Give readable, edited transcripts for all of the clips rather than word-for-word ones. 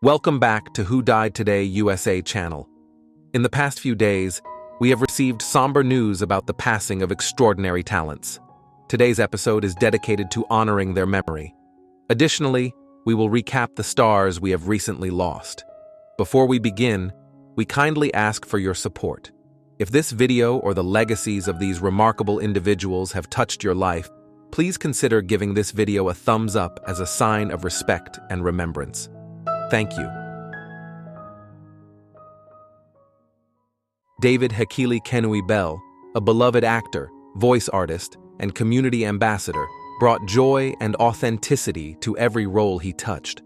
Welcome back to Who Died Today USA channel. In the past few days, we have received somber news about the passing of extraordinary talents. Today's episode is dedicated to honoring their memory. Additionally, we will recap the stars we have recently lost. Before we begin, we kindly ask for your support. If this video or the legacies of these remarkable individuals have touched your life, please consider giving this video a thumbs up as a sign of respect and remembrance. Thank you. David Hekili Kenui Bell, a beloved actor, voice artist, and community ambassador, brought joy and authenticity to every role he touched.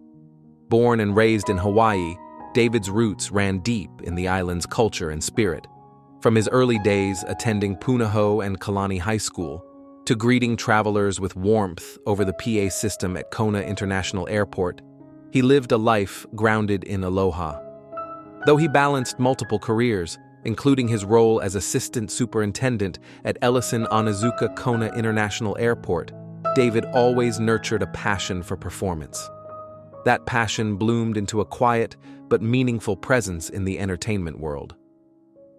Born and raised in Hawaii, David's roots ran deep in the island's culture and spirit. From his early days attending Punahou and Kalani High School, to greeting travelers with warmth over the PA system at Kona International Airport, he lived a life grounded in aloha. Though he balanced multiple careers, including his role as assistant superintendent at Ellison Onizuka Kona International Airport, David always nurtured a passion for performance. That passion bloomed into a quiet but meaningful presence in the entertainment world.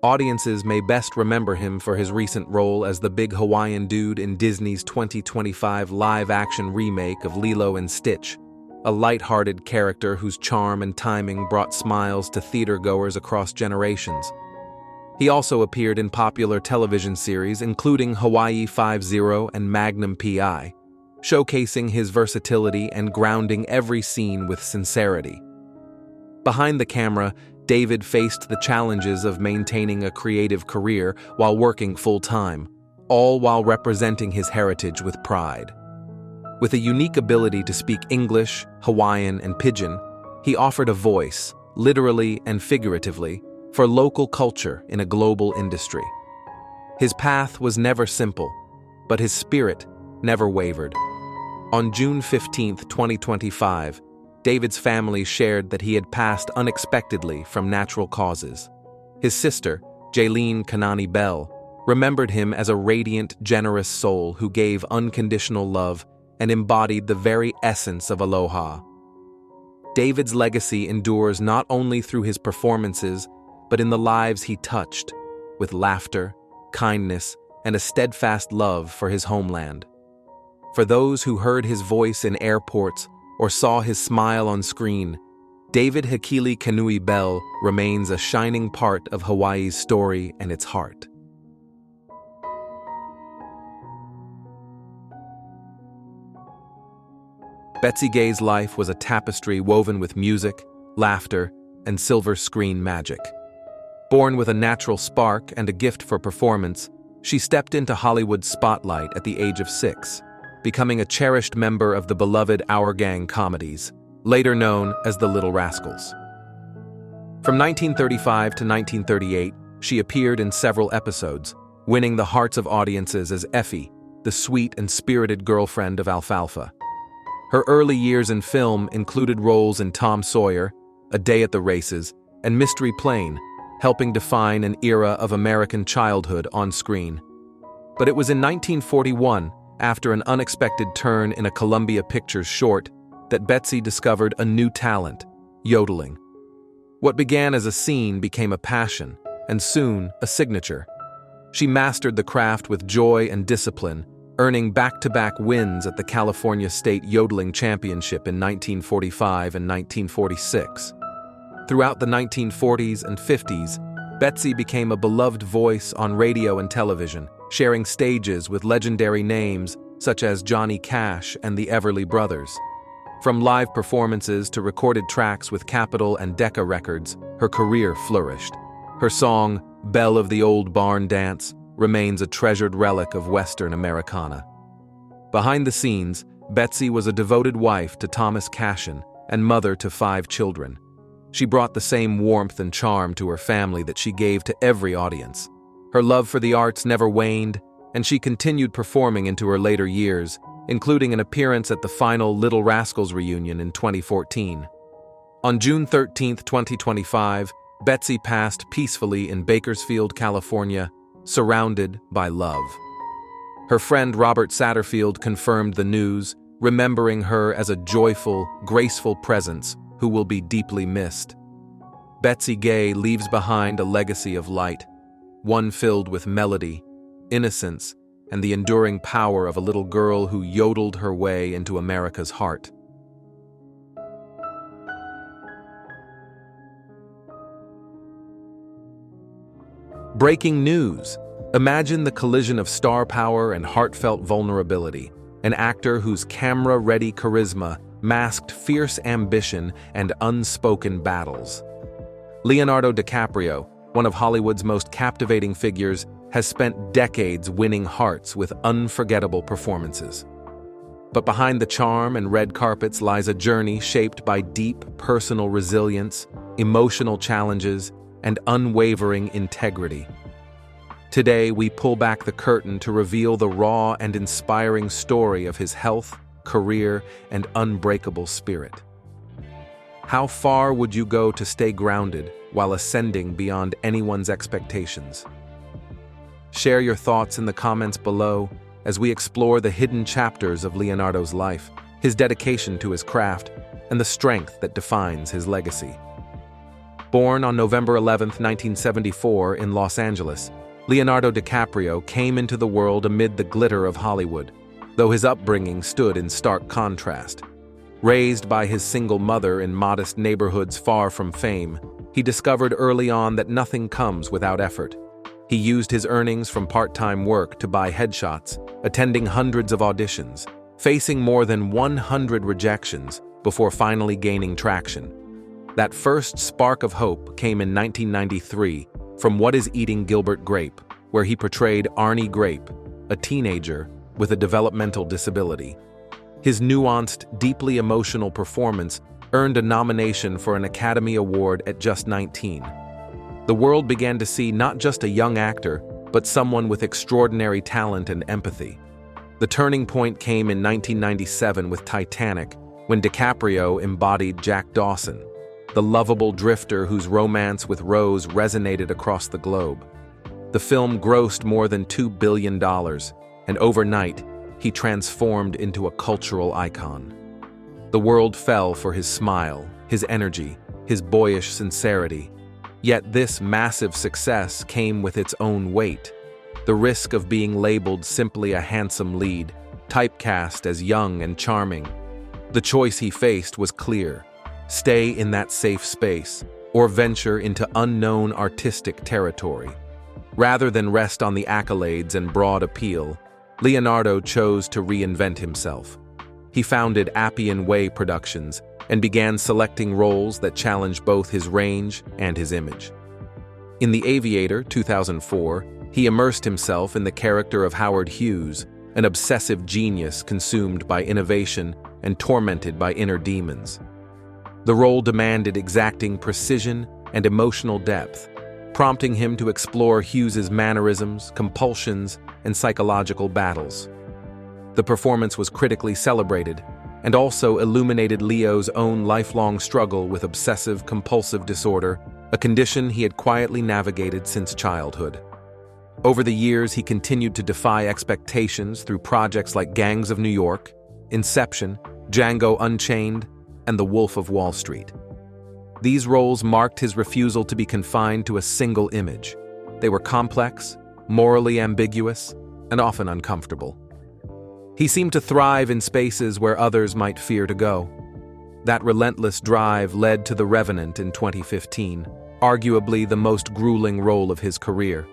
Audiences may best remember him for his recent role as the big Hawaiian dude in Disney's 2025 live-action remake of Lilo and Stitch, a light-hearted character whose charm and timing brought smiles to theater-goers across generations. He also appeared in popular television series including Hawaii 5-0 and Magnum P.I., showcasing his versatility and grounding every scene with sincerity. Behind the camera, David faced the challenges of maintaining a creative career while working full-time, all while representing his heritage with pride. With a unique ability to speak English, Hawaiian, and Pidgin, he offered a voice, literally and figuratively, for local culture in a global industry. His path was never simple, but his spirit never wavered. On June 15, 2025, David's family shared that he had passed unexpectedly from natural causes. His sister, Jaylene Kanani Bell, remembered him as a radiant, generous soul who gave unconditional love and embodied the very essence of aloha. David's legacy endures not only through his performances, but in the lives he touched, with laughter, kindness, and a steadfast love for his homeland. For those who heard his voice in airports or saw his smile on screen, David Hekili Kenui Bell remains a shining part of Hawaii's story and its heart. Betsy Gay's life was a tapestry woven with music, laughter, and silver screen magic. Born with a natural spark and a gift for performance, she stepped into Hollywood's spotlight at the age of 6, becoming a cherished member of the beloved Our Gang comedies, later known as the Little Rascals. From 1935 to 1938, she appeared in several episodes, winning the hearts of audiences as Effie, the sweet and spirited girlfriend of Alfalfa. Her early years in film included roles in Tom Sawyer, A Day at the Races, and Mystery Plane, helping define an era of American childhood on screen. But it was in 1941, after an unexpected turn in a Columbia Pictures short, that Betsy discovered a new talent, yodeling. What began as a scene became a passion, and soon a signature. She mastered the craft with joy and discipline, earning back-to-back wins at the California State Yodeling Championship in 1945 and 1946. Throughout the 1940s and 50s, Betsy became a beloved voice on radio and television, sharing stages with legendary names such as Johnny Cash and the Everly Brothers. From live performances to recorded tracks with Capitol and Decca Records, her career flourished. Her song, Belle of the Old Barn Dance, remains a treasured relic of Western Americana. Behind the scenes, Betsy was a devoted wife to Thomas Cashin and mother to 5 children. She brought the same warmth and charm to her family that she gave to every audience. Her love for the arts never waned, and she continued performing into her later years, including an appearance at the final Little Rascals reunion in 2014. On June 13, 2025, Betsy passed peacefully in Bakersfield, California, surrounded by love. Her friend Robert Satterfield confirmed the news, remembering her as a joyful, graceful presence who will be deeply missed. Betsy Gay leaves behind a legacy of light, one filled with melody, innocence, and the enduring power of a little girl who yodeled her way into America's heart. Breaking news! Imagine the collision of star power and heartfelt vulnerability. An actor whose camera-ready charisma masked fierce ambition and unspoken battles. Leonardo DiCaprio, one of Hollywood's most captivating figures, has spent decades winning hearts with unforgettable performances. But behind the charm and red carpets lies a journey shaped by deep personal resilience, emotional challenges, and unwavering integrity. Today, we pull back the curtain to reveal the raw and inspiring story of his health, career, and unbreakable spirit. How far would you go to stay grounded while ascending beyond anyone's expectations? Share your thoughts in the comments below as we explore the hidden chapters of Leonardo's life, his dedication to his craft, and the strength that defines his legacy. Born on November 11, 1974 in Los Angeles, Leonardo DiCaprio came into the world amid the glitter of Hollywood, though his upbringing stood in stark contrast. Raised by his single mother in modest neighborhoods far from fame, he discovered early on that nothing comes without effort. He used his earnings from part-time work to buy headshots, attending hundreds of auditions, facing more than 100 rejections before finally gaining traction. That first spark of hope came in 1993 from What Is Eating Gilbert Grape, where he portrayed Arnie Grape, a teenager with a developmental disability. His nuanced, deeply emotional performance earned a nomination for an Academy Award at just 19. The world began to see not just a young actor, but someone with extraordinary talent and empathy. The turning point came in 1997 with Titanic, when DiCaprio embodied Jack Dawson, the lovable drifter whose romance with Rose resonated across the globe. The film grossed more than $2 billion, and overnight, he transformed into a cultural icon. The world fell for his smile, his energy, his boyish sincerity. Yet this massive success came with its own weight. The risk of being labeled simply a handsome lead, typecast as young and charming. The choice he faced was clear: stay in that safe space, or venture into unknown artistic territory. Rather than rest on the accolades and broad appeal, Leonardo chose to reinvent himself. He founded Appian Way Productions and began selecting roles that challenged both his range and his image. In The Aviator, 2004, he immersed himself in the character of Howard Hughes, an obsessive genius consumed by innovation and tormented by inner demons. The role demanded exacting precision and emotional depth, prompting him to explore Hughes's mannerisms, compulsions, and psychological battles. The performance was critically celebrated and also illuminated Leo's own lifelong struggle with obsessive-compulsive disorder, a condition he had quietly navigated since childhood. Over the years, he continued to defy expectations through projects like Gangs of New York, Inception, Django Unchained, and The Wolf of Wall Street. These roles marked his refusal to be confined to a single image. They were complex, morally ambiguous, and often uncomfortable. He seemed to thrive in spaces where others might fear to go. That relentless drive led to The Revenant in 2015, arguably the most grueling role of his career.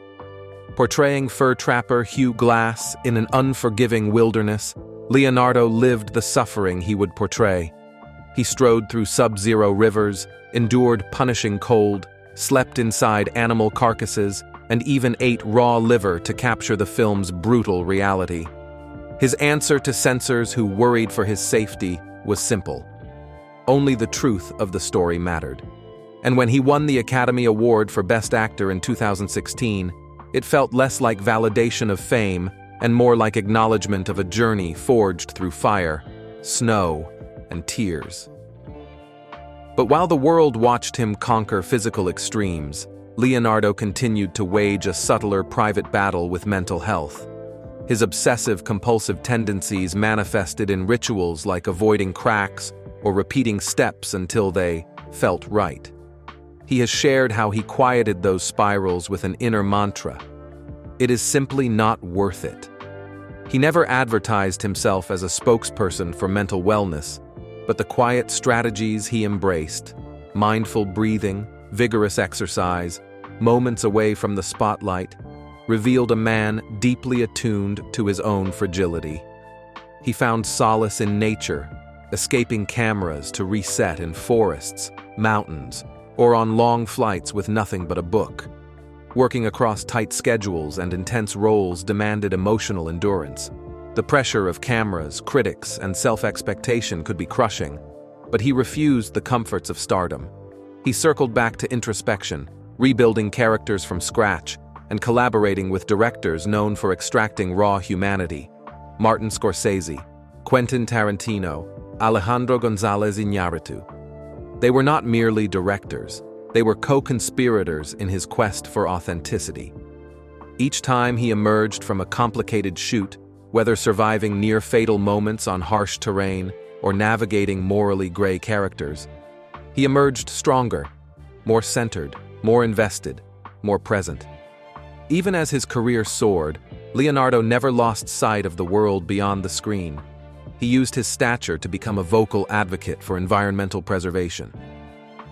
Portraying fur trapper Hugh Glass in an unforgiving wilderness, Leonardo lived the suffering he would portray. He strode through sub-zero rivers, endured punishing cold, slept inside animal carcasses, and even ate raw liver to capture the film's brutal reality. His answer to censors who worried for his safety was simple: only the truth of the story mattered. And when he won the Academy Award for Best Actor in 2016, it felt less like validation of fame and more like acknowledgement of a journey forged through fire, snow, and tears. But while the world watched him conquer physical extremes, Leonardo continued to wage a subtler private battle with mental health. His obsessive-compulsive tendencies manifested in rituals like avoiding cracks, or repeating steps until they felt right. He has shared how he quieted those spirals with an inner mantra: "It is simply not worth it." He never advertised himself as a spokesperson for mental wellness, but the quiet strategies he embraced, mindful breathing, vigorous exercise, moments away from the spotlight, revealed a man deeply attuned to his own fragility. He found solace in nature, escaping cameras to reset in forests, mountains, or on long flights with nothing but a book. Working across tight schedules and intense roles demanded emotional endurance. The pressure of cameras, critics, and self-expectation could be crushing, but he refused the comforts of stardom. He circled back to introspection, rebuilding characters from scratch, and collaborating with directors known for extracting raw humanity: Martin Scorsese, Quentin Tarantino, Alejandro González Iñárritu. They were not merely directors, they were co-conspirators in his quest for authenticity. Each time he emerged from a complicated shoot, whether surviving near-fatal moments on harsh terrain or navigating morally gray characters, he emerged stronger, more centered, more invested, more present. Even as his career soared, Leonardo never lost sight of the world beyond the screen. He used his stature to become a vocal advocate for environmental preservation.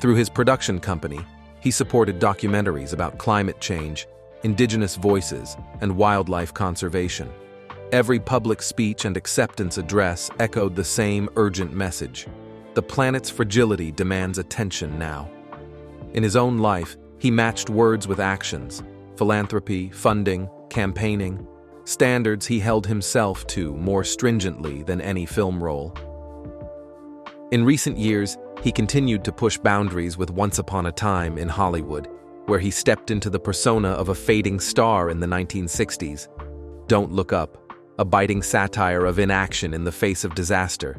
Through his production company, he supported documentaries about climate change, indigenous voices, and wildlife conservation. Every public speech and acceptance address echoed the same urgent message: the planet's fragility demands attention now. In his own life, he matched words with actions: philanthropy, funding, campaigning, standards he held himself to more stringently than any film role. In recent years, he continued to push boundaries with Once Upon a Time in Hollywood, where he stepped into the persona of a fading star in the 1960s. Don't Look Up, a biting satire of inaction in the face of disaster,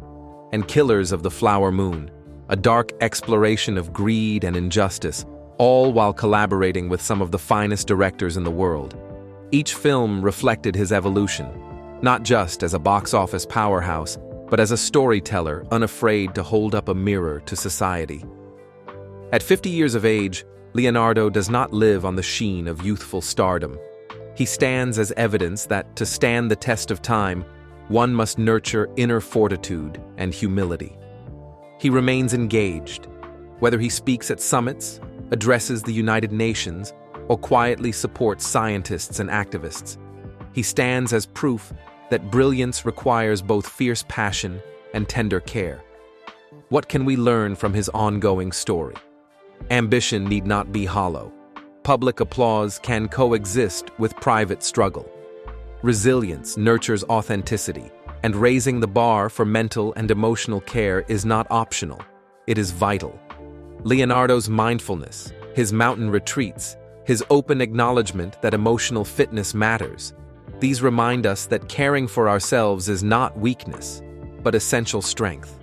and Killers of the Flower Moon, a dark exploration of greed and injustice, all while collaborating with some of the finest directors in the world. Each film reflected his evolution, not just as a box office powerhouse, but as a storyteller unafraid to hold up a mirror to society. At 50 years of age, Leonardo does not live on the sheen of youthful stardom. He stands as evidence that, to stand the test of time, one must nurture inner fortitude and humility. He remains engaged, whether he speaks at summits, addresses the United Nations, or quietly supports scientists and activists. He stands as proof that brilliance requires both fierce passion and tender care. What can we learn from his ongoing story? Ambition need not be hollow. Public applause can coexist with private struggle. Resilience nurtures authenticity, and raising the bar for mental and emotional care is not optional, it is vital. Leonardo's mindfulness, his mountain retreats, his open acknowledgement that emotional fitness matters, these remind us that caring for ourselves is not weakness, but essential strength.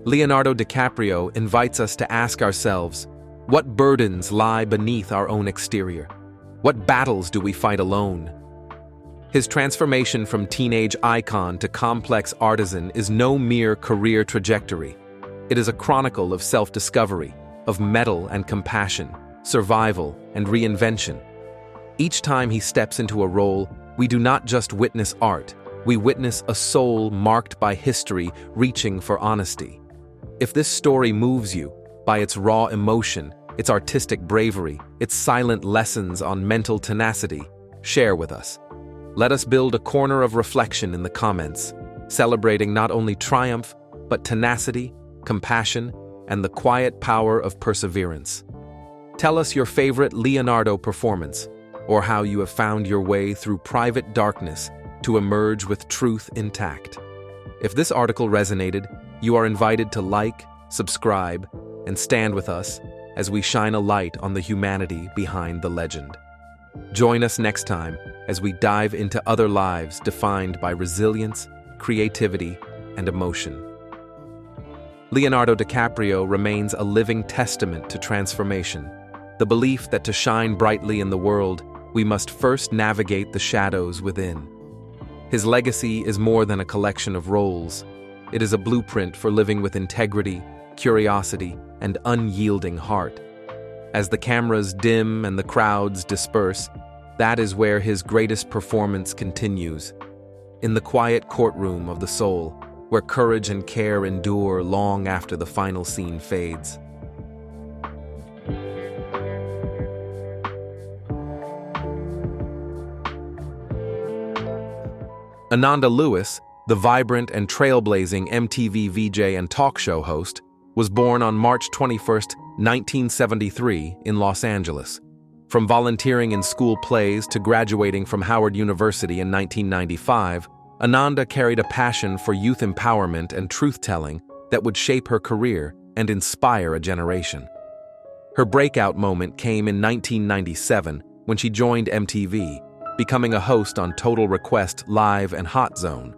Leonardo DiCaprio invites us to ask ourselves, what burdens lie beneath our own exterior? What battles do we fight alone? His transformation from teenage icon to complex artisan is no mere career trajectory. It is a chronicle of self-discovery, of mettle and compassion, survival and reinvention. Each time he steps into a role, we do not just witness art, we witness a soul marked by history reaching for honesty. If this story moves you, by its raw emotion, its artistic bravery, its silent lessons on mental tenacity, share with us. Let us build a corner of reflection in the comments, celebrating not only triumph, but tenacity, compassion, and the quiet power of perseverance. Tell us your favorite Leonardo performance, or how you have found your way through private darkness to emerge with truth intact. If this article resonated, you are invited to like, subscribe, and stand with us as we shine a light on the humanity behind the legend. Join us next time as we dive into other lives defined by resilience, creativity, and emotion. Leonardo DiCaprio remains a living testament to transformation, the belief that to shine brightly in the world, we must first navigate the shadows within. His legacy is more than a collection of roles. It is a blueprint for living with integrity, curiosity, and unyielding heart. As the cameras dim and the crowds disperse, that is where his greatest performance continues. In the quiet courtroom of the soul, where courage and care endure long after the final scene fades. Ananda Lewis, the vibrant and trailblazing MTV VJ and talk show host, was born on March 21, 1973, in Los Angeles. From volunteering in school plays to graduating from Howard University in 1995, Ananda carried a passion for youth empowerment and truth-telling that would shape her career and inspire a generation. Her breakout moment came in 1997 when she joined MTV, becoming a host on Total Request Live and Hot Zone.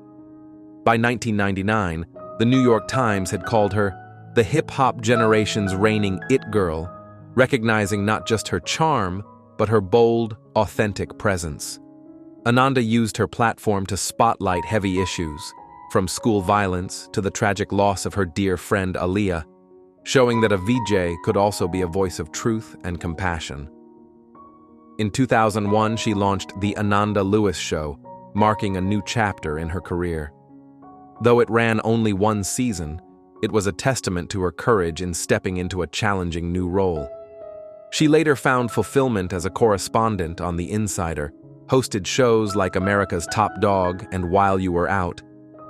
By 1999, the New York Times had called her the hip-hop generation's reigning it girl, recognizing not just her charm, but her bold, authentic presence. Ananda used her platform to spotlight heavy issues, from school violence to the tragic loss of her dear friend Aaliyah, showing that a VJ could also be a voice of truth and compassion. In 2001, she launched The Ananda Lewis Show, marking a new chapter in her career. Though it ran only one season, it was a testament to her courage in stepping into a challenging new role. She later found fulfillment as a correspondent on The Insider, hosted shows like America's Top Dog and While You Were Out,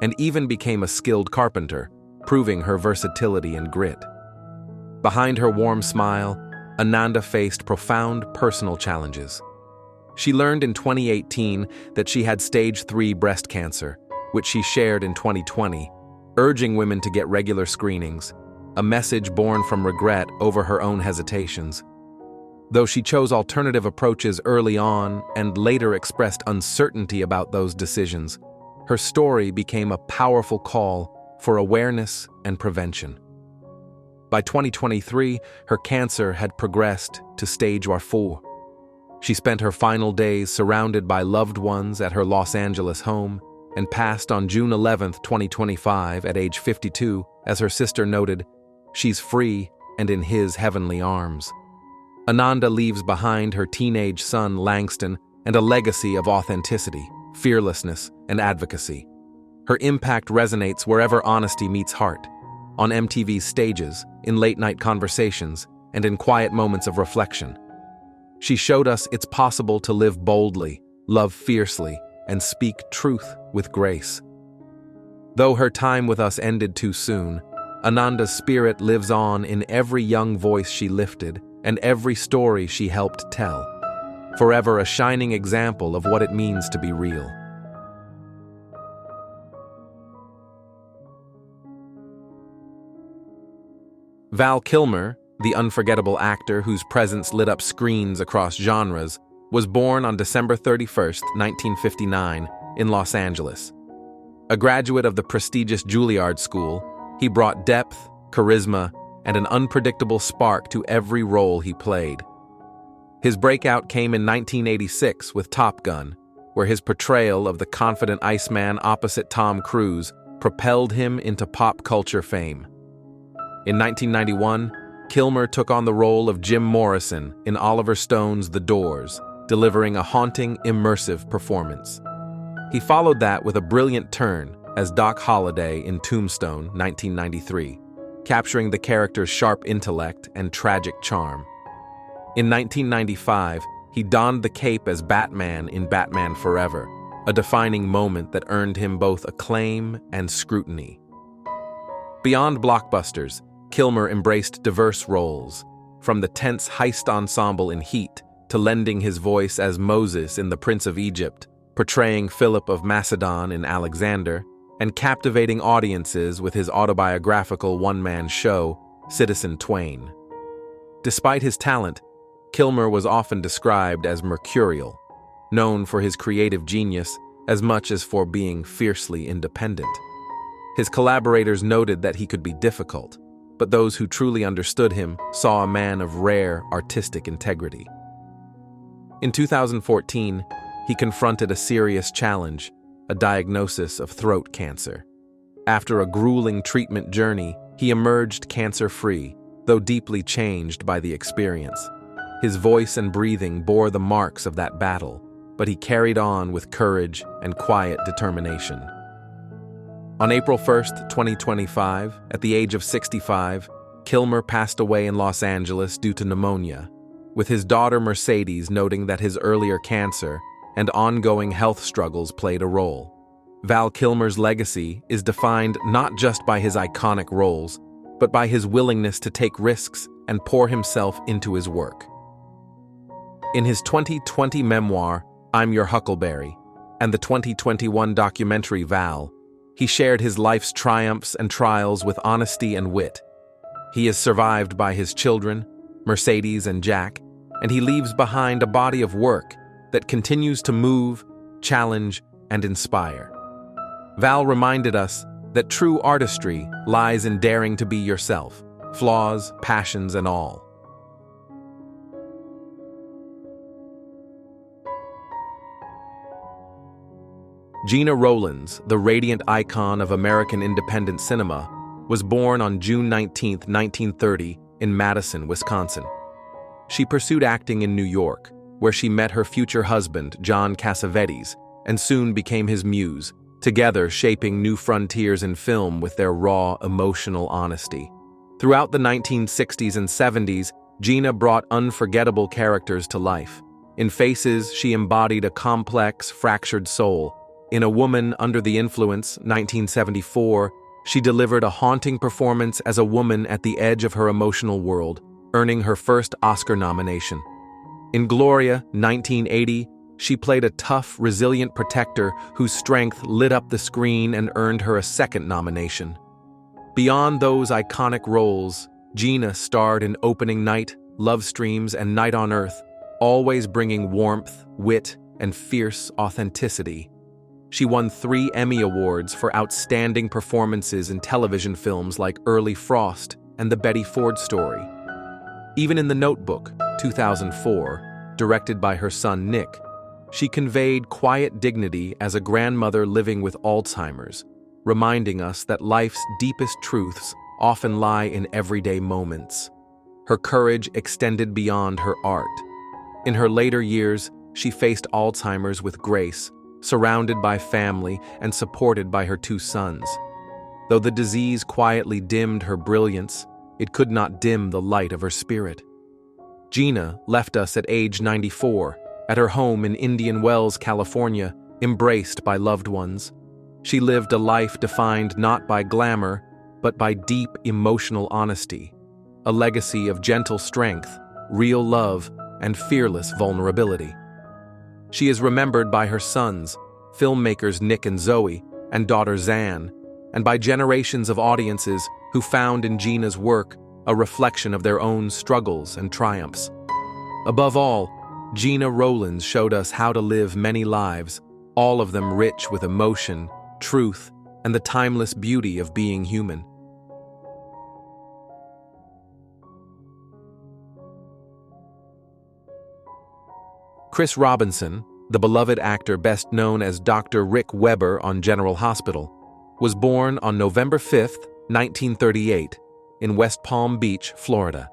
and even became a skilled carpenter, proving her versatility and grit. Behind her warm smile, Ananda faced profound personal challenges. She learned in 2018 that she had stage 3 breast cancer, which she shared in 2020, urging women to get regular screenings, a message born from regret over her own hesitations. Though she chose alternative approaches early on and later expressed uncertainty about those decisions, her story became a powerful call for awareness and prevention. By 2023, her cancer had progressed to stage 4. She spent her final days surrounded by loved ones at her Los Angeles home and passed on June 11, 2025, at age 52, as her sister noted, "She's free and in his heavenly arms." Ananda leaves behind her teenage son Langston and a legacy of authenticity, fearlessness, and advocacy. Her impact resonates wherever honesty meets heart, on MTV's stages, in late-night conversations, and in quiet moments of reflection. She showed us it's possible to live boldly, love fiercely, and speak truth with grace. Though her time with us ended too soon, Ananda's spirit lives on in every young voice she lifted and every story she helped tell, forever a shining example of what it means to be real. Val Kilmer, the unforgettable actor whose presence lit up screens across genres, was born on December 31, 1959, in Los Angeles. A graduate of the prestigious Juilliard School, he brought depth, charisma, and an unpredictable spark to every role he played. His breakout came in 1986 with Top Gun, where his portrayal of the confident Iceman opposite Tom Cruise propelled him into pop culture fame. In 1991, Kilmer took on the role of Jim Morrison in Oliver Stone's The Doors, delivering a haunting, immersive performance. He followed that with a brilliant turn as Doc Holliday in Tombstone, 1993, capturing the character's sharp intellect and tragic charm. In 1995, he donned the cape as Batman in Batman Forever, a defining moment that earned him both acclaim and scrutiny. Beyond blockbusters, Kilmer embraced diverse roles, from the tense heist ensemble in Heat to lending his voice as Moses in The Prince of Egypt, portraying Philip of Macedon in Alexander, and captivating audiences with his autobiographical one-man show, Citizen Twain. Despite his talent, Kilmer was often described as mercurial, known for his creative genius as much as for being fiercely independent. His collaborators noted that he could be difficult, but those who truly understood him saw a man of rare artistic integrity. In 2014, he confronted a serious challenge, a diagnosis of throat cancer. After a grueling treatment journey, he emerged cancer-free, though deeply changed by the experience. His voice and breathing bore the marks of that battle, but he carried on with courage and quiet determination. On April 1st, 2025, at the age of 65, Kilmer passed away in Los Angeles due to pneumonia, with his daughter Mercedes noting that his earlier cancer and ongoing health struggles played a role. Val Kilmer's legacy is defined not just by his iconic roles, but by his willingness to take risks and pour himself into his work. In his 2020 memoir, I'm Your Huckleberry, and the 2021 documentary Val, he shared his life's triumphs and trials with honesty and wit. He is survived by his children, Mercedes and Jack, and he leaves behind a body of work that continues to move, challenge, and inspire. Val reminded us that true artistry lies in daring to be yourself, flaws, passions, and all. Gena Rowlands, the radiant icon of American independent cinema, was born on June 19, 1930, in Madison, Wisconsin. She pursued acting in New York, where she met her future husband, John Cassavetes, and soon became his muse, together shaping new frontiers in film with their raw, emotional honesty. Throughout the 1960s and 70s, Gena brought unforgettable characters to life. In Faces, she embodied a complex, fractured soul. In A Woman Under the Influence, 1974, she delivered a haunting performance as a woman at the edge of her emotional world, earning her first Oscar nomination. In Gloria, 1980, she played a tough, resilient protector whose strength lit up the screen and earned her a second nomination. Beyond those iconic roles, Gena starred in Opening Night, Love Streams, and Night on Earth, always bringing warmth, wit, and fierce authenticity. She won 3 Emmy Awards for outstanding performances in television films like Early Frost and The Betty Ford Story. Even in The Notebook, 2004, directed by her son Nick, she conveyed quiet dignity as a grandmother living with Alzheimer's, reminding us that life's deepest truths often lie in everyday moments. Her courage extended beyond her art. In her later years, she faced Alzheimer's with grace, surrounded by family and supported by her 2 sons. Though the disease quietly dimmed her brilliance, it could not dim the light of her spirit. Gena left us at age 94, at her home in Indian Wells, California, embraced by loved ones. She lived a life defined not by glamour, but by deep emotional honesty, a legacy of gentle strength, real love, and fearless vulnerability. She is remembered by her sons, filmmakers Nick and Zoe, and daughter Zan, and by generations of audiences who found in Gena's work a reflection of their own struggles and triumphs. Above all, Gena Rowlands showed us how to live many lives, all of them rich with emotion, truth, and the timeless beauty of being human. Chris Robinson, the beloved actor best known as Dr. Rick Weber on General Hospital, was born on November 5, 1938, in West Palm Beach, Florida.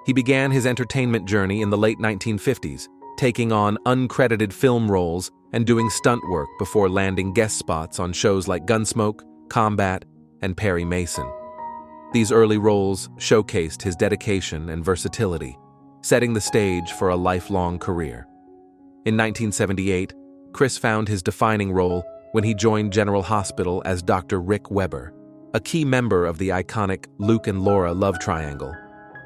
He began his entertainment journey in the late 1950s, taking on uncredited film roles and doing stunt work before landing guest spots on shows like Gunsmoke, Combat, and Perry Mason. These early roles showcased his dedication and versatility, setting the stage for a lifelong career. In 1978, Chris found his defining role when he joined General Hospital as Dr. Rick Weber, a key member of the iconic Luke and Laura love triangle.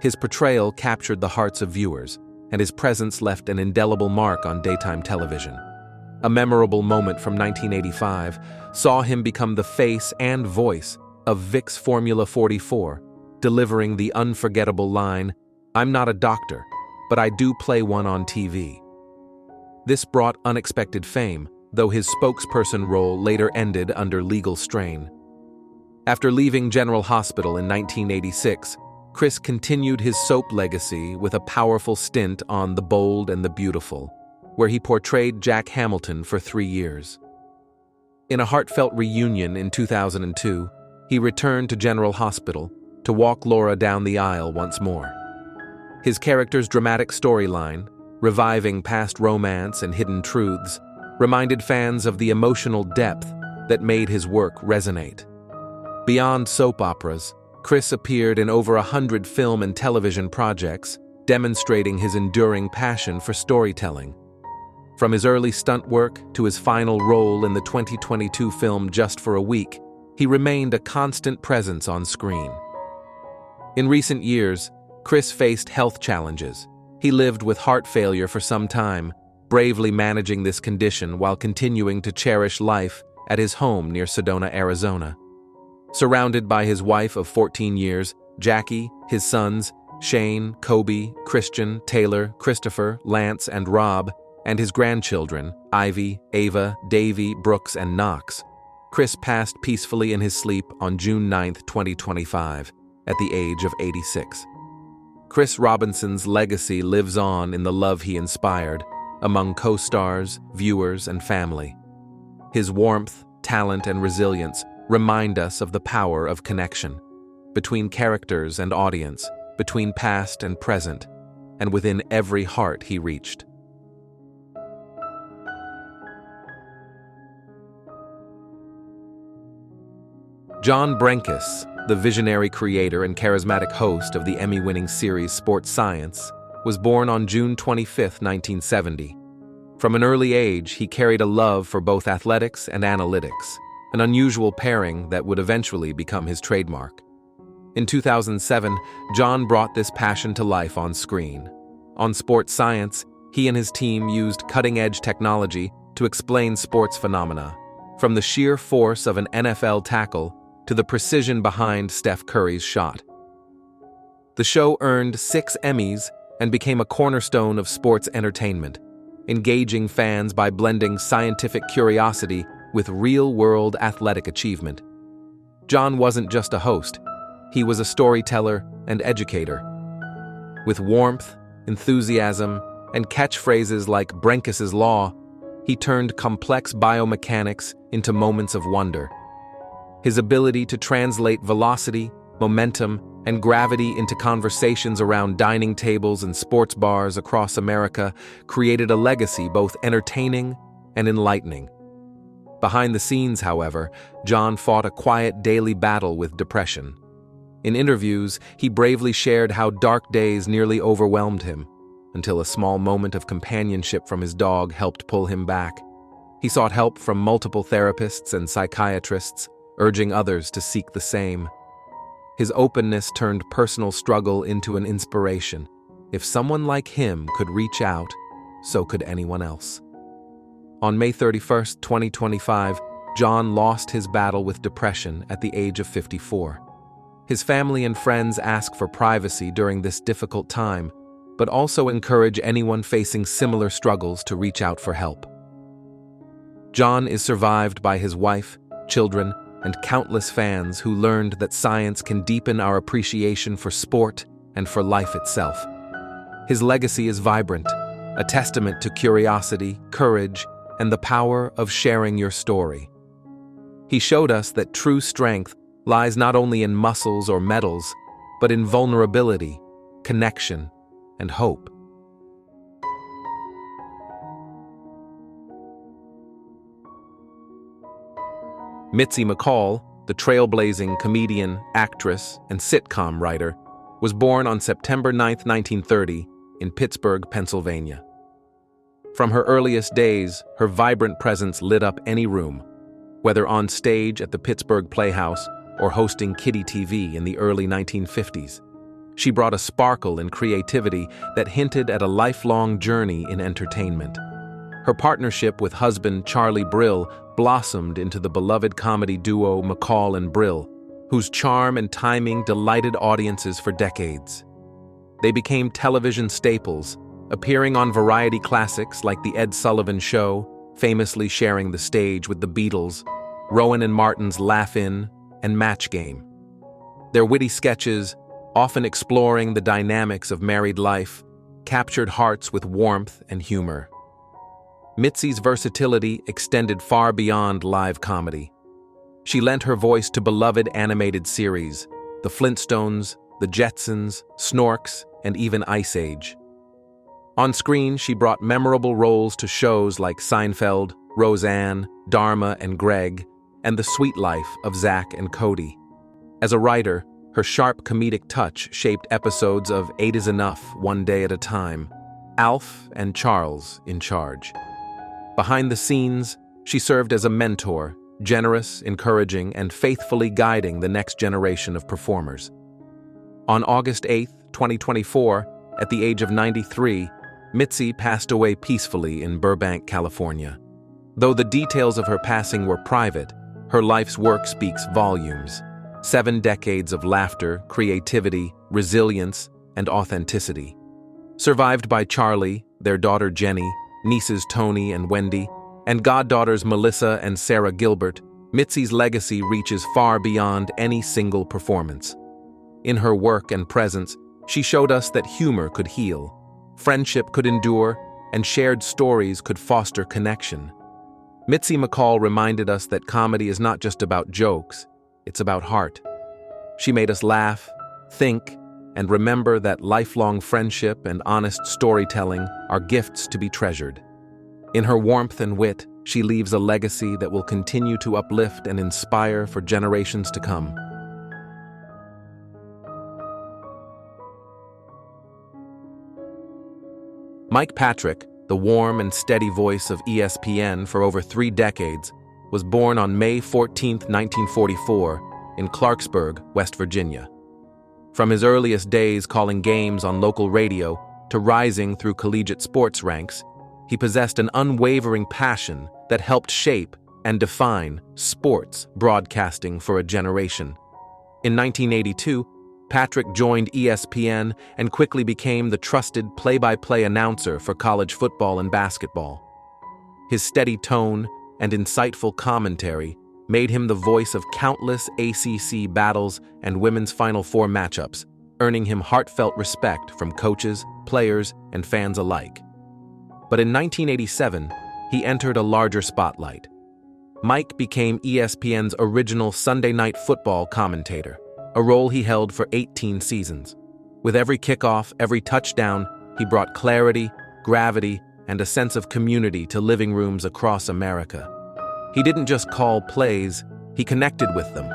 His portrayal captured the hearts of viewers, and his presence left an indelible mark on daytime television. A memorable moment from 1985 saw him become the face and voice of Vicks Formula 44, delivering the unforgettable line, "I'm not a doctor, but I do play one on TV." This brought unexpected fame, though his spokesperson role later ended under legal strain. After leaving General Hospital in 1986, Chris continued his soap legacy with a powerful stint on The Bold and the Beautiful, where he portrayed Jack Hamilton for 3 years. In a heartfelt reunion in 2002, he returned to General Hospital to walk Laura down the aisle once more. His character's dramatic storyline, reviving past romance and hidden truths, reminded fans of the emotional depth that made his work resonate. Beyond soap operas, Chris appeared in over 100 film and television projects, demonstrating his enduring passion for storytelling. From his early stunt work to his final role in the 2022 film Just for a Week, he remained a constant presence on screen. In recent years, Chris faced health challenges. He lived with heart failure for some time, bravely managing this condition while continuing to cherish life at his home near Sedona, Arizona. Surrounded by his wife of 14 years, Jackie, his sons, Shane, Kobe, Christian, Taylor, Christopher, Lance, and Rob, and his grandchildren, Ivy, Ava, Davy, Brooks, and Knox, Chris passed peacefully in his sleep on June 9, 2025, at the age of 86. Chris Robinson's legacy lives on in the love he inspired, among co-stars, viewers, and family. His warmth, talent, and resilience remind us of the power of connection, between characters and audience, between past and present, and within every heart he reached. John Brenkis, the visionary creator and charismatic host of the Emmy-winning series Sports Science, was born on June 25, 1970. From an early age, he carried a love for both athletics and analytics, an unusual pairing that would eventually become his trademark. In 2007, John brought this passion to life on screen. On Sports Science, he and his team used cutting-edge technology to explain sports phenomena, from the sheer force of an NFL tackle to the precision behind Steph Curry's shot. The show earned 6 Emmys and became a cornerstone of sports entertainment, engaging fans by blending scientific curiosity with real-world athletic achievement. John wasn't just a host, he was a storyteller and educator. With warmth, enthusiasm, and catchphrases like Brenkis's Law, he turned complex biomechanics into moments of wonder. His ability to translate velocity, momentum, and gravity into conversations around dining tables and sports bars across America created a legacy both entertaining and enlightening. Behind the scenes, however, John fought a quiet daily battle with depression. In interviews, he bravely shared how dark days nearly overwhelmed him, until a small moment of companionship from his dog helped pull him back. He sought help from multiple therapists and psychiatrists, urging others to seek the same. His openness turned personal struggle into an inspiration. If someone like him could reach out, so could anyone else. On May 31, 2025, John lost his battle with depression at the age of 54. His family and friends ask for privacy during this difficult time, but also encourage anyone facing similar struggles to reach out for help. John is survived by his wife, children, and countless fans who learned that science can deepen our appreciation for sport and for life itself. His legacy is vibrant, a testament to curiosity, courage, and the power of sharing your story. He showed us that true strength lies not only in muscles or medals, but in vulnerability, connection, and hope. Mitzi McCall, the trailblazing comedian, actress, and sitcom writer, was born on September 9, 1930, in Pittsburgh, Pennsylvania. From her earliest days, her vibrant presence lit up any room, whether on stage at the Pittsburgh Playhouse or hosting kiddie TV in the early 1950s. She brought a sparkle and creativity that hinted at a lifelong journey in entertainment. Her partnership with husband Charlie Brill blossomed into the beloved comedy duo McCall and Brill, whose charm and timing delighted audiences for decades. They became television staples, appearing on variety classics like The Ed Sullivan Show, famously sharing the stage with the Beatles, Rowan and Martin's Laugh-In, and Match Game. Their witty sketches, often exploring the dynamics of married life, captured hearts with warmth and humor. Mitzi's versatility extended far beyond live comedy. She lent her voice to beloved animated series, The Flintstones, The Jetsons, Snorks, and even Ice Age. On screen, she brought memorable roles to shows like Seinfeld, Roseanne, Dharma and Greg, and The Sweet Life of Zach and Cody. As a writer, her sharp comedic touch shaped episodes of 8 is Enough, One Day at a Time, Alf and Charles in Charge. Behind the scenes, she served as a mentor, generous, encouraging, and faithfully guiding the next generation of performers. On August 8, 2024, at the age of 93, Mitzi passed away peacefully in Burbank, California. Though the details of her passing were private, her life's work speaks volumes. 7 decades of laughter, creativity, resilience, and authenticity. Survived by Charlie, their daughter Jenny, nieces Tony and Wendy, and goddaughters Melissa and Sarah Gilbert, Mitzi's legacy reaches far beyond any single performance. In her work and presence, she showed us that humor could heal, friendship could endure, and shared stories could foster connection. Mitzi McCall reminded us that comedy is not just about jokes, it's about heart. She made us laugh, think, and remember that lifelong friendship and honest storytelling are gifts to be treasured. In her warmth and wit, she leaves a legacy that will continue to uplift and inspire for generations to come. Mike Patrick, the warm and steady voice of ESPN for over 3 decades, was born on May 14, 1944, in Clarksburg, West Virginia. From his earliest days calling games on local radio to rising through collegiate sports ranks, he possessed an unwavering passion that helped shape and define sports broadcasting for a generation. In 1982, Patrick joined ESPN and quickly became the trusted play-by-play announcer for college football and basketball. His steady tone and insightful commentary made him the voice of countless ACC battles and Women's Final Four matchups, earning him heartfelt respect from coaches, players, and fans alike. But in 1987, he entered a larger spotlight. Mike became ESPN's original Sunday Night Football commentator, a role he held for 18 seasons. With every kickoff, every touchdown, he brought clarity, gravity, and a sense of community to living rooms across America. He didn't just call plays, he connected with them.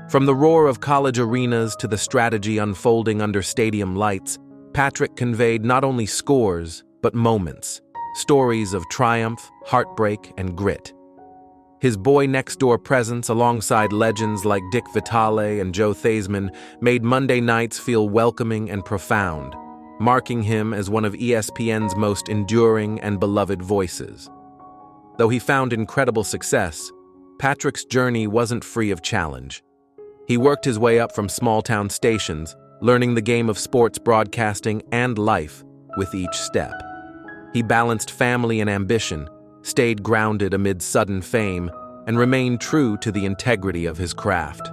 From the roar of college arenas to the strategy unfolding under stadium lights, Patrick conveyed not only scores, but moments, stories of triumph, heartbreak, and grit. His boy-next-door presence alongside legends like Dick Vitale and Joe Theismann made Monday nights feel welcoming and profound, marking him as one of ESPN's most enduring and beloved voices. Though he found incredible success, Patrick's journey wasn't free of challenge. He worked his way up from small-town stations, learning the game of sports broadcasting and life with each step. He balanced family and ambition, stayed grounded amid sudden fame, and remained true to the integrity of his craft.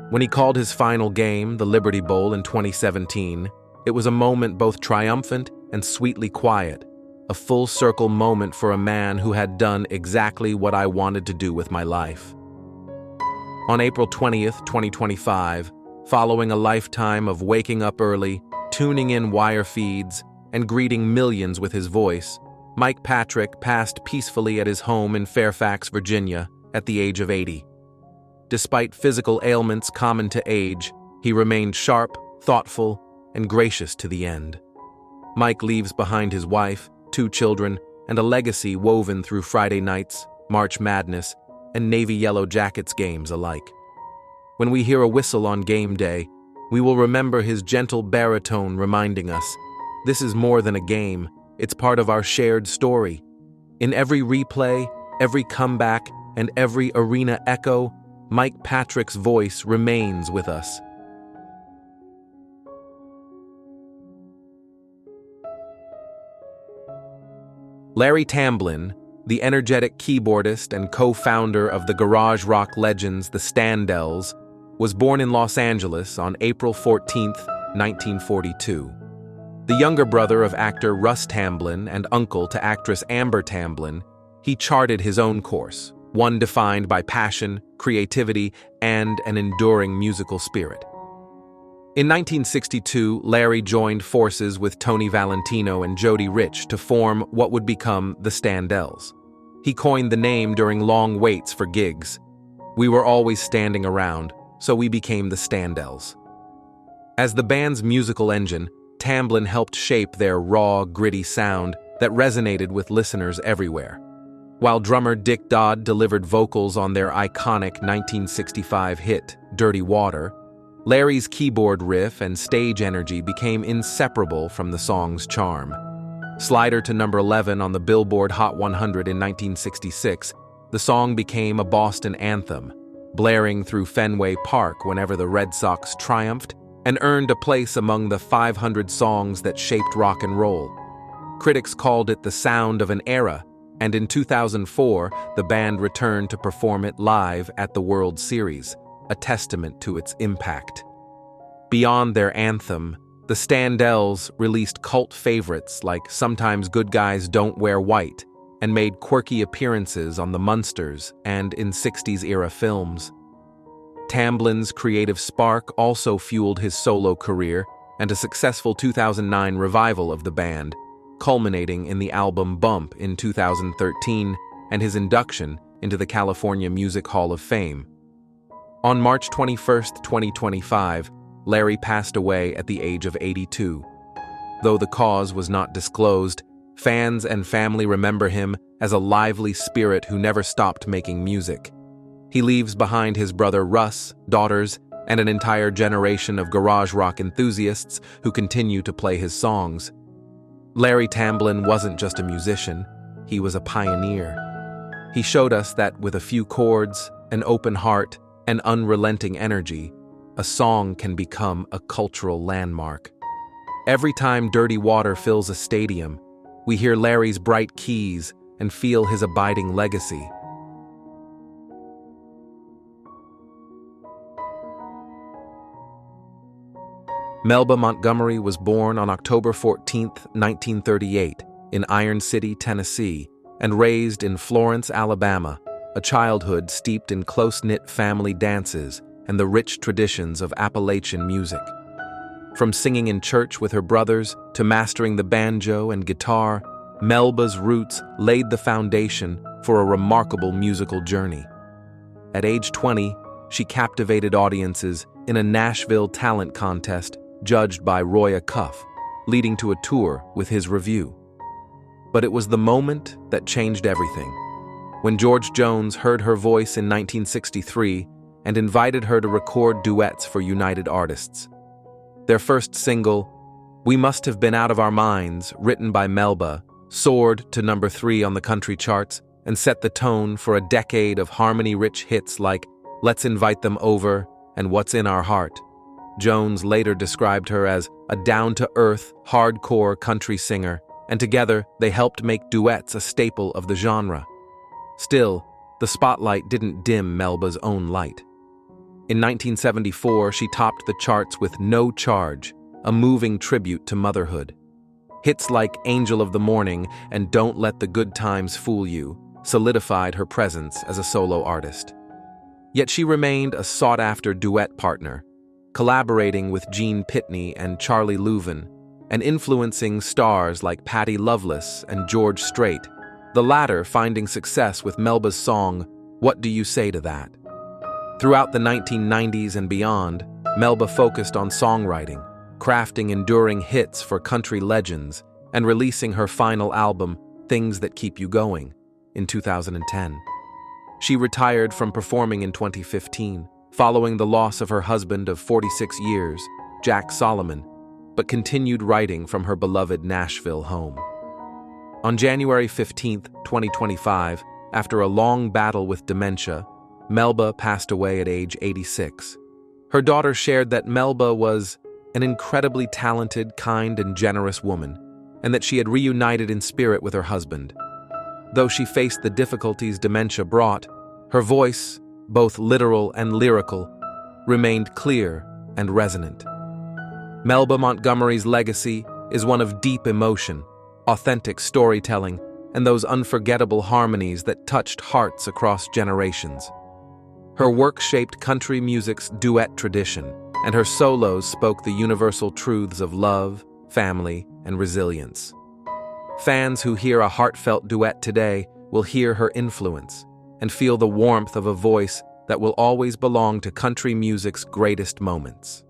When he called his final game, the Liberty Bowl, in 2017, it was a moment both triumphant and sweetly quiet, a full-circle moment for a man who had done exactly what I wanted to do with my life. On April 20th, 2025, following a lifetime of waking up early, tuning in wire feeds, and greeting millions with his voice, Mike Patrick passed peacefully at his home in Fairfax, Virginia, at the age of 80. Despite physical ailments common to age, he remained sharp, thoughtful, and gracious to the end. Mike leaves behind his wife, 2 children, and a legacy woven through Friday nights, March Madness, and Navy Yellow Jackets games alike. When we hear a whistle on game day, we will remember his gentle baritone reminding us, this is more than a game, it's part of our shared story. In every replay, every comeback, and every arena echo, Mike Patrick's voice remains with us. Larry Tamblyn, the energetic keyboardist and co-founder of the garage rock legends the Standells, was born in Los Angeles on April 14, 1942. The younger brother of actor Russ Tamblyn and uncle to actress Amber Tamblyn, he charted his own course, one defined by passion, creativity, and an enduring musical spirit. In 1962, Larry joined forces with Tony Valentino and Jody Rich to form what would become the Standells. He coined the name during long waits for gigs. We were always standing around, so we became the Standells. As the band's musical engine, Tamblyn helped shape their raw, gritty sound that resonated with listeners everywhere. While drummer Dick Dodd delivered vocals on their iconic 1965 hit, Dirty Water, Larry's keyboard riff and stage energy became inseparable from the song's charm. Slider to number 11 on the Billboard Hot 100 in 1966, the song became a Boston anthem, blaring through Fenway Park whenever the Red Sox triumphed, and earned a place among the 500 songs that shaped rock and roll. Critics called it the sound of an era, and in 2004, the band returned to perform it live at the World Series, a testament to its impact. Beyond their anthem, the Standells released cult favorites like Sometimes Good Guys Don't Wear White, and made quirky appearances on the Munsters and in 60s-era films. Tamblyn's creative spark also fueled his solo career and a successful 2009 revival of the band, culminating in the album Bump in 2013 and his induction into the California Music Hall of Fame. On March 21, 2025, Larry passed away at the age of 82. Though the cause was not disclosed, fans and family remember him as a lively spirit who never stopped making music. He leaves behind his brother Russ, daughters, and an entire generation of garage rock enthusiasts who continue to play his songs. Larry Tamblyn wasn't just a musician, he was a pioneer. He showed us that with a few chords, an open heart, and unrelenting energy, a song can become a cultural landmark. Every time Dirty Water fills a stadium, we hear Larry's bright keys and feel his abiding legacy. Melba Montgomery was born on October 14, 1938, in Iron City, Tennessee, and raised in Florence, Alabama, a childhood steeped in close-knit family dances and the rich traditions of Appalachian music. From singing in church with her brothers to mastering the banjo and guitar, Melba's roots laid the foundation for a remarkable musical journey. At age 20, she captivated audiences in a Nashville talent contest judged by Roy Acuff, leading to a tour with his review. But it was the moment that changed everything. When George Jones heard her voice in 1963 and invited her to record duets for United Artists. Their first single, We Must Have Been Out of Our Minds, written by Melba, soared to number 3 on the country charts and set the tone for a decade of harmony-rich hits like Let's Invite Them Over and What's in Our Heart. Jones later described her as a down-to-earth, hardcore country singer, and together they helped make duets a staple of the genre. Still, the spotlight didn't dim Melba's own light. In 1974, she topped the charts with No Charge, a moving tribute to motherhood. Hits like Angel of the Morning and Don't Let the Good Times Fool You solidified her presence as a solo artist. Yet she remained a sought-after duet partner, collaborating with Gene Pitney and Charlie Louvin, and influencing stars like Patti Loveless and George Strait, the latter finding success with Melba's song, What Do You Say to That? Throughout the 1990s and beyond, Melba focused on songwriting, crafting enduring hits for country legends, and releasing her final album, Things That Keep You Going, in 2010. She retired from performing in 2015, following the loss of her husband of 46 years, Jack Solomon, but continued writing from her beloved Nashville home. On January 15, 2025, after a long battle with dementia, Melba passed away at age 86. Her daughter shared that Melba was an incredibly talented, kind, and generous woman, and that she had reunited in spirit with her husband. Though she faced the difficulties dementia brought, her voice, both literal and lyrical, remained clear and resonant. Melba Montgomery's legacy is one of deep emotion, authentic storytelling, and those unforgettable harmonies that touched hearts across generations. Her work shaped country music's duet tradition, and her solos spoke the universal truths of love, family, and resilience. Fans who hear a heartfelt duet today will hear her influence and feel the warmth of a voice that will always belong to country music's greatest moments.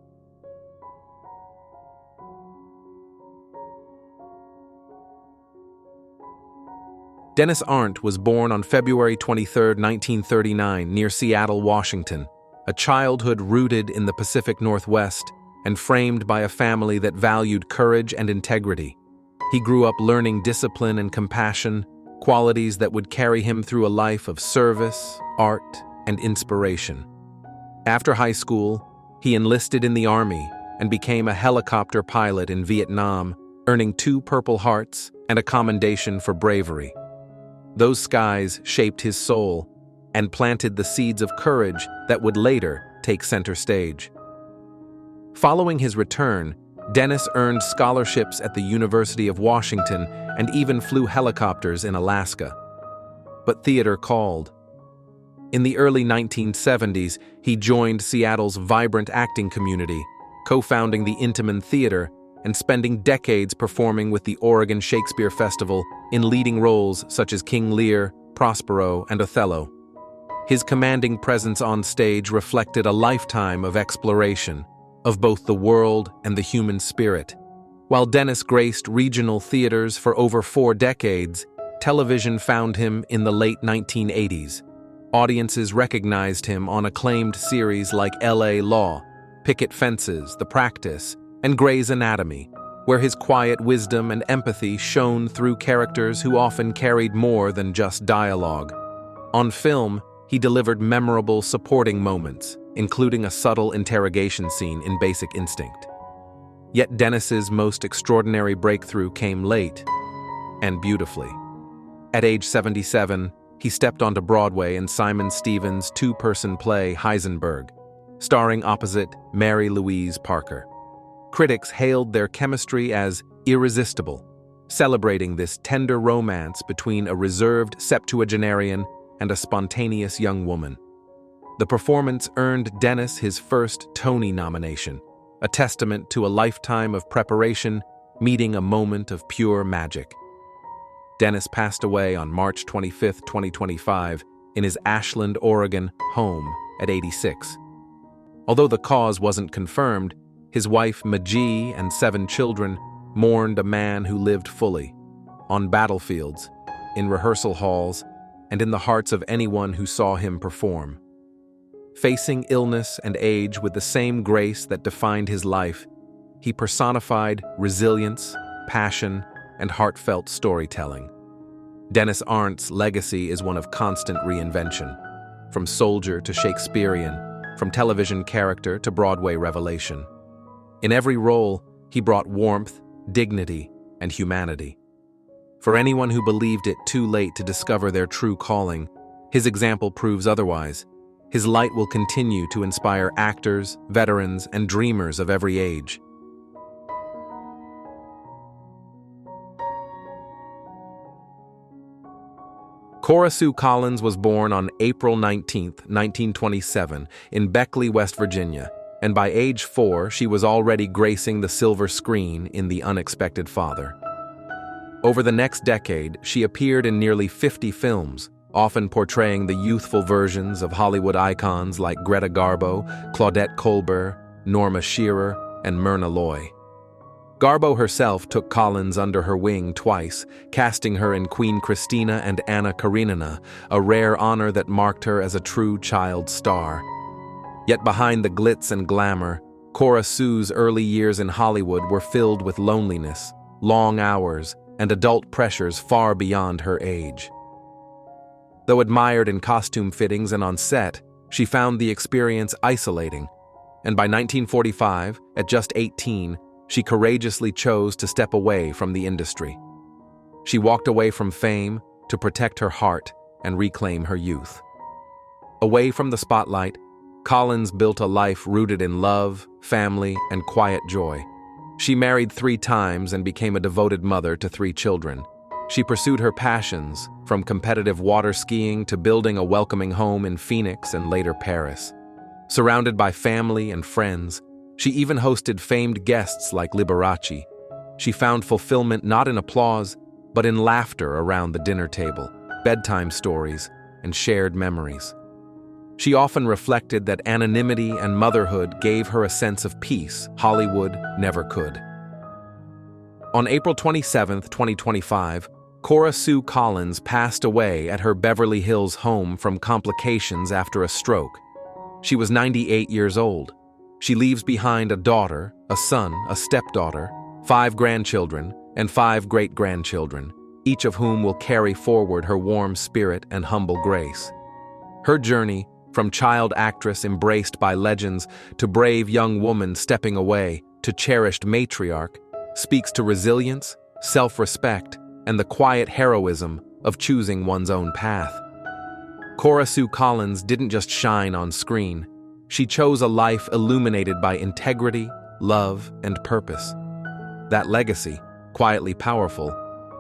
Dennis Arndt was born on February 23, 1939, near Seattle, Washington, a childhood rooted in the Pacific Northwest and framed by a family that valued courage and integrity. He grew up learning discipline and compassion, qualities that would carry him through a life of service, art, and inspiration. After high school, he enlisted in the Army and became a helicopter pilot in Vietnam, earning 2 Purple Hearts and a commendation for bravery. Those skies shaped his soul and planted the seeds of courage that would later take center stage. Following his return, Dennis earned scholarships at the University of Washington and even flew helicopters in Alaska. But theater called. In the early 1970s, he joined Seattle's vibrant acting community, co-founding the Intiman Theater and spending decades performing with the Oregon Shakespeare Festival in leading roles such as King Lear, Prospero, and Othello. His commanding presence on stage reflected a lifetime of exploration of both the world and the human spirit. While Dennis graced regional theaters for over 4 decades, television found him in the late 1980s. Audiences recognized him on acclaimed series like L.A. Law, Picket Fences, The Practice, and Grey's Anatomy, where his quiet wisdom and empathy shone through characters who often carried more than just dialogue. On film, he delivered memorable supporting moments, including a subtle interrogation scene in Basic Instinct. Yet Dennis's most extraordinary breakthrough came late and beautifully. At age 77, he stepped onto Broadway in Simon Stevens' 2-person play Heisenberg, starring opposite Mary Louise Parker. Critics hailed their chemistry as irresistible, celebrating this tender romance between a reserved septuagenarian and a spontaneous young woman. The performance earned Dennis his first Tony nomination, a testament to a lifetime of preparation meeting a moment of pure magic. Dennis passed away on March 25, 2025, in his Ashland, Oregon home at 86. Although the cause wasn't confirmed, his wife Majee and 7 children mourned a man who lived fully, on battlefields, in rehearsal halls, and in the hearts of anyone who saw him perform. Facing illness and age with the same grace that defined his life, he personified resilience, passion, and heartfelt storytelling. Dennis Arndt's legacy is one of constant reinvention, from soldier to Shakespearean, from television character to Broadway revelation. In every role, he brought warmth, dignity, and humanity. For anyone who believed it too late to discover their true calling, his example proves otherwise. His light will continue to inspire actors, veterans, and dreamers of every age. Cora Sue Collins was born on April 19, 1927, in Beckley, West Virginia, and by age 4, she was already gracing the silver screen in The Unexpected Father. Over the next decade, she appeared in nearly 50 films, often portraying the youthful versions of Hollywood icons like Greta Garbo, Claudette Colbert, Norma Shearer, and Myrna Loy. Garbo herself took Collins under her wing twice, casting her in Queen Christina and Anna Karenina, a rare honor that marked her as a true child star. Yet behind the glitz and glamour, Cora Sue's early years in Hollywood were filled with loneliness, long hours, and adult pressures far beyond her age. Though admired in costume fittings and on set, she found the experience isolating, and by 1945, at just 18, she courageously chose to step away from the industry. She walked away from fame to protect her heart and reclaim her youth. Away from the spotlight, Collins built a life rooted in love, family, and quiet joy. She married 3 times and became a devoted mother to 3 children. She pursued her passions, from competitive water skiing to building a welcoming home in Phoenix and later Paris. Surrounded by family and friends, she even hosted famed guests like Liberace. She found fulfillment not in applause, but in laughter around the dinner table, bedtime stories, and shared memories. She often reflected that anonymity and motherhood gave her a sense of peace Hollywood never could. On April 27, 2025, Cora Sue Collins passed away at her Beverly Hills home from complications after a stroke. She was 98 years old. She leaves behind a daughter, a son, a stepdaughter, 5 grandchildren, and 5 great-grandchildren, each of whom will carry forward her warm spirit and humble grace. Her journey, from child actress embraced by legends to brave young woman stepping away to cherished matriarch, speaks to resilience, self-respect, and the quiet heroism of choosing one's own path. Cora Sue Collins didn't just shine on screen. She chose a life illuminated by integrity, love, and purpose. That legacy, quietly powerful,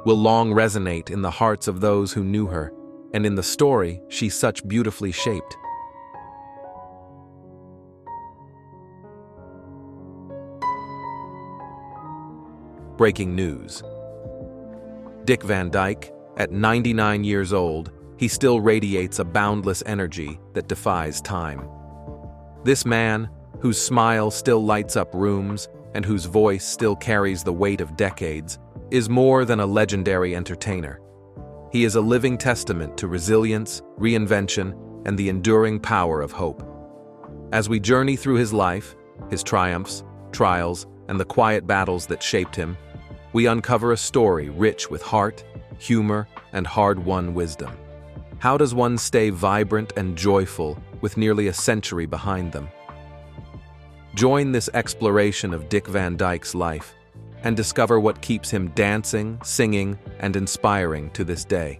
will long resonate in the hearts of those who knew her, and in the story she such beautifully shaped. Breaking news. Dick Van Dyke, at 99 years old, he still radiates a boundless energy that defies time. This man, whose smile still lights up rooms and whose voice still carries the weight of decades, is more than a legendary entertainer. He is a living testament to resilience, reinvention, and the enduring power of hope. As we journey through his life, his triumphs, trials, and the quiet battles that shaped him, we uncover a story rich with heart, humor, and hard-won wisdom. How does one stay vibrant and joyful with nearly a century behind them? Join this exploration of Dick Van Dyke's life and discover what keeps him dancing, singing, and inspiring to this day.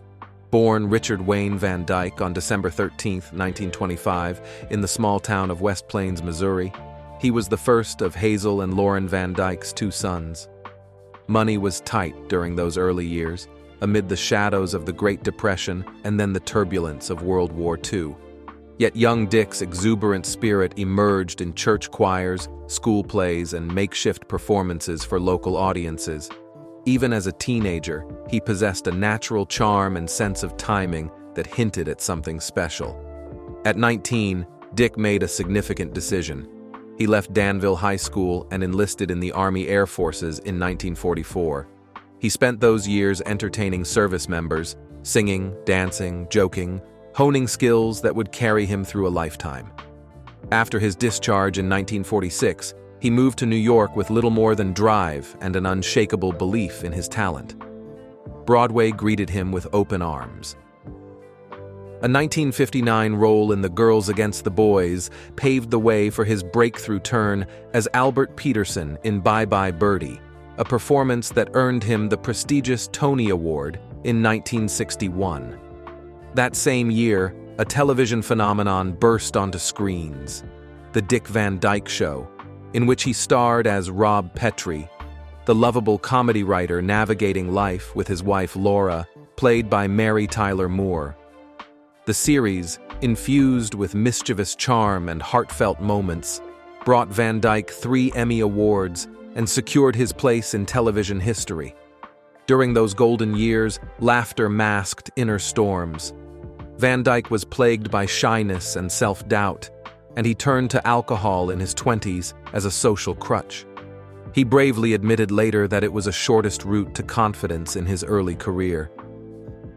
Born Richard Wayne Van Dyke on December 13, 1925, in the small town of West Plains, Missouri, he was the first of Hazel and Lauren Van Dyke's 2 sons. Money was tight during those early years, amid the shadows of the Great Depression and then the turbulence of World War II. Yet young Dick's exuberant spirit emerged in church choirs, school plays, and makeshift performances for local audiences. Even as a teenager, he possessed a natural charm and sense of timing that hinted at something special. At 19, Dick made a significant decision. He left Danville High School and enlisted in the Army Air Forces in 1944. He spent those years entertaining service members, singing, dancing, joking, honing skills that would carry him through a lifetime. After his discharge in 1946, he moved to New York with little more than drive and an unshakable belief in his talent. Broadway greeted him with open arms. A 1959 role in The Girls Against the Boys paved the way for his breakthrough turn as Albert Peterson in Bye Bye Birdie, a performance that earned him the prestigious Tony Award in 1961. That same year, a television phenomenon burst onto screens, The Dick Van Dyke Show, in which he starred as Rob Petrie, the lovable comedy writer navigating life with his wife Laura, played by Mary Tyler Moore. The series, infused with mischievous charm and heartfelt moments, brought Van Dyke 3 Emmy Awards and secured his place in television history. During those golden years, laughter masked inner storms. Van Dyke was plagued by shyness and self-doubt, and he turned to alcohol in his 20s as a social crutch. He bravely admitted later that it was a shortest route to confidence in his early career.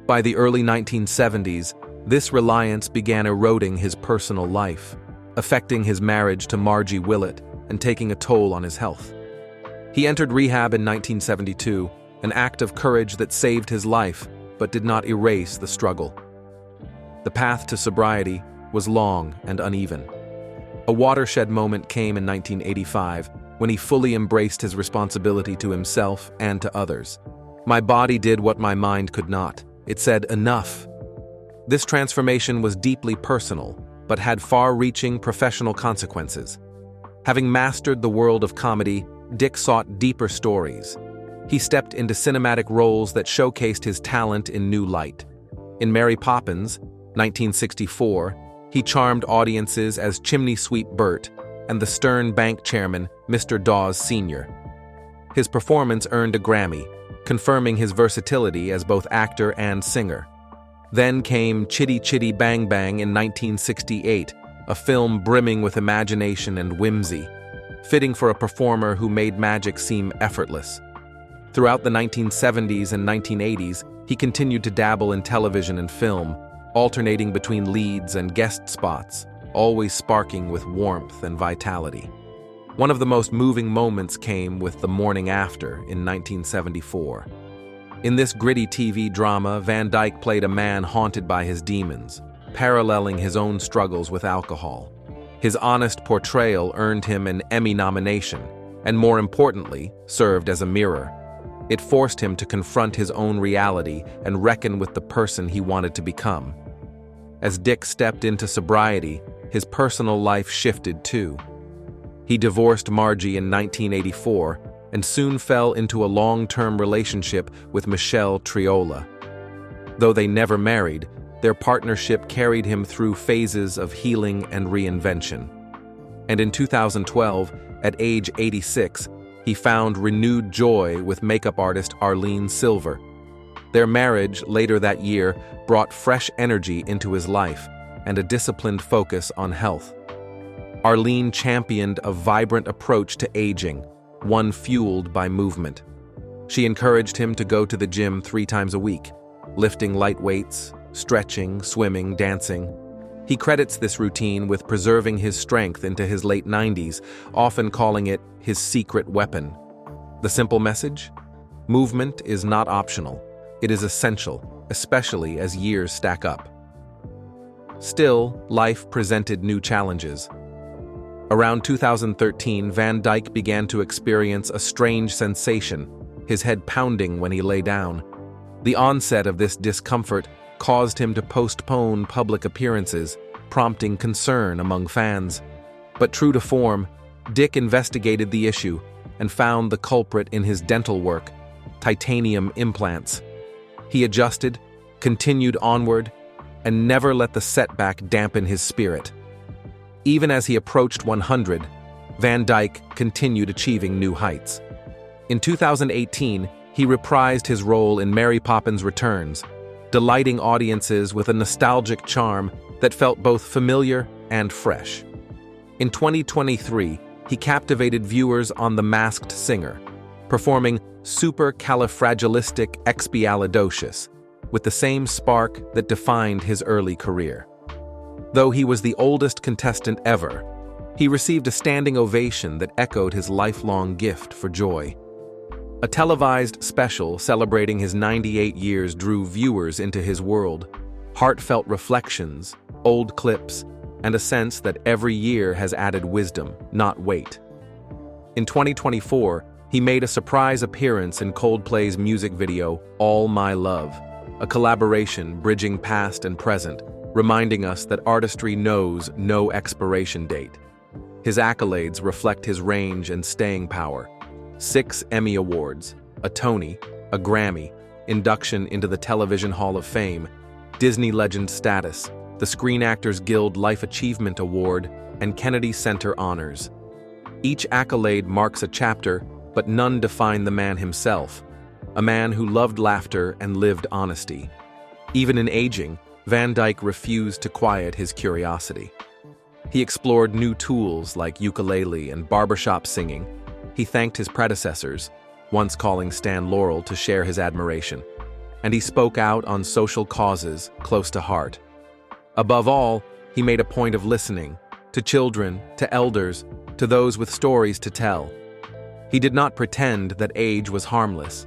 By the early 1970s, this reliance began eroding his personal life, affecting his marriage to Margie Willett and taking a toll on his health. He entered rehab in 1972, an act of courage that saved his life but did not erase the struggle. The path to sobriety was long and uneven. A watershed moment came in 1985 when he fully embraced his responsibility to himself and to others. "My body did what my mind could not." It said, "Enough." This transformation was deeply personal, but had far-reaching professional consequences. Having mastered the world of comedy, Dick sought deeper stories. He stepped into cinematic roles that showcased his talent in new light. In Mary Poppins, 1964, he charmed audiences as Chimney Sweep Bert and the stern bank chairman, Mr. Dawes Sr. His performance earned a Grammy, confirming his versatility as both actor and singer. Then came Chitty Chitty Bang Bang in 1968, a film brimming with imagination and whimsy, fitting for a performer who made magic seem effortless. Throughout the 1970s and 1980s, he continued to dabble in television and film, alternating between leads and guest spots, always sparking with warmth and vitality. One of the most moving moments came with The Morning After in 1974. In this gritty TV drama, Van Dyke played a man haunted by his demons, paralleling his own struggles with alcohol. His honest portrayal earned him an Emmy nomination, and more importantly, served as a mirror. It forced him to confront his own reality and reckon with the person he wanted to become. As Dick stepped into sobriety, his personal life shifted too. He divorced Margie in 1984 and soon fell into a long-term relationship with Michelle Triola. Though they never married, their partnership carried him through phases of healing and reinvention. And in 2012, at age 86, he found renewed joy with makeup artist Arlene Silver. Their marriage later that year brought fresh energy into his life and a disciplined focus on health. Arlene championed a vibrant approach to aging, one fueled by movement. She encouraged him to go to the gym 3 times a week, lifting light weights, stretching, swimming, dancing. He credits this routine with preserving his strength into his late 90s, often calling it his secret weapon. The simple message? Movement is not optional. It is essential, especially as years stack up. Still, life presented new challenges. Around 2013, Van Dyke began to experience a strange sensation, his head pounding when he lay down. The onset of this discomfort caused him to postpone public appearances, prompting concern among fans. But true to form, Dick investigated the issue and found the culprit in his dental work, titanium implants. He adjusted, continued onward, and never let the setback dampen his spirit. Even as he approached 100, Van Dyke continued achieving new heights. In 2018, he reprised his role in Mary Poppins Returns, delighting audiences with a nostalgic charm that felt both familiar and fresh. In 2023, he captivated viewers on The Masked Singer, performing Supercalifragilisticexpialidocious with the same spark that defined his early career. Though he was the oldest contestant ever, he received a standing ovation that echoed his lifelong gift for joy. A televised special celebrating his 98 years drew viewers into his world, heartfelt reflections, old clips, and a sense that every year has added wisdom, not weight. In 2024, he made a surprise appearance in Coldplay's music video, All My Love, a collaboration bridging past and present, reminding us that artistry knows no expiration date. His accolades reflect his range and staying power. 6 Emmy Awards, a Tony, a Grammy, induction into the Television Hall of Fame, Disney Legend status, the Screen Actors Guild Life Achievement Award, and Kennedy Center honors. Each accolade marks a chapter, but none define the man himself, a man who loved laughter and lived honesty. Even in aging, Van Dyke refused to quiet his curiosity. He explored new tools like ukulele and barbershop singing. He thanked his predecessors, once calling Stan Laurel to share his admiration, and he spoke out on social causes close to heart. Above all, he made a point of listening, to children, to elders, to those with stories to tell. He did not pretend that age was harmless.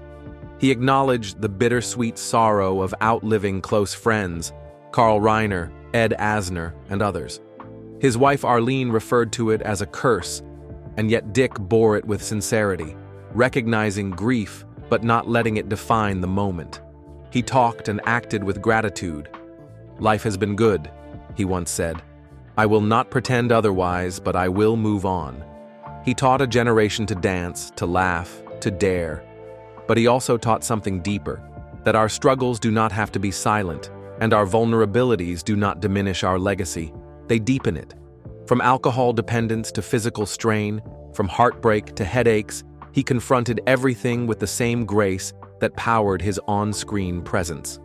He acknowledged the bittersweet sorrow of outliving close friends, Carl Reiner, Ed Asner, and others. His wife Arlene referred to it as a curse, and yet Dick bore it with sincerity, recognizing grief but not letting it define the moment. He talked and acted with gratitude. "Life has been good," he once said. "I will not pretend otherwise, but I will move on." He taught a generation to dance, to laugh, to dare. But he also taught something deeper, that our struggles do not have to be silent, and our vulnerabilities do not diminish our legacy. They deepen it. From alcohol dependence to physical strain, from heartbreak to headaches, he confronted everything with the same grace that powered his on-screen presence.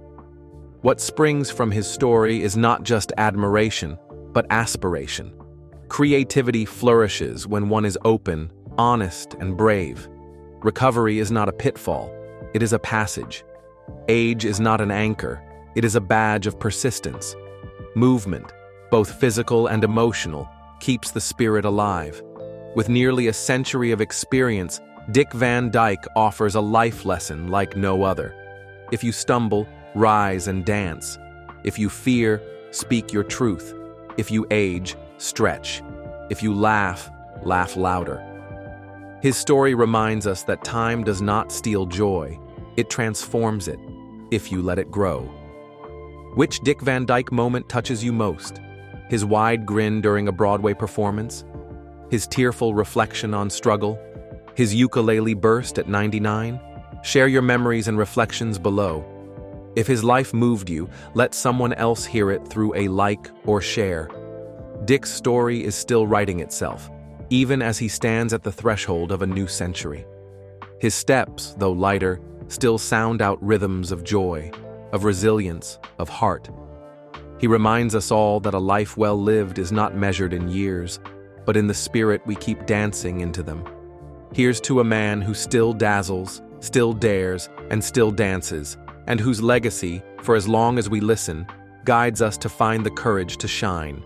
What springs from his story is not just admiration, but aspiration. Creativity flourishes when one is open, honest, and brave. Recovery is not a pitfall, it is a passage. Age is not an anchor, it is a badge of persistence. Movement, both physical and emotional, keeps the spirit alive. With nearly a century of experience, Dick Van Dyke offers a life lesson like no other. If you stumble, rise and dance. If you fear, speak your truth. If you age, stretch. If you laugh, laugh louder. His story reminds us that time does not steal joy, it transforms it, if you let it grow. Which Dick Van Dyke moment touches you most? His wide grin during a Broadway performance? His tearful reflection on struggle? His ukulele burst at 99? Share your memories and reflections below. If his life moved you, let someone else hear it through a like or share. Dick's story is still writing itself, even as he stands at the threshold of a new century. His steps, though lighter, still sound out rhythms of joy, of resilience, of heart. He reminds us all that a life well lived is not measured in years, but in the spirit we keep dancing into them. Here's to a man who still dazzles, still dares, and still dances, and whose legacy, for as long as we listen, guides us to find the courage to shine.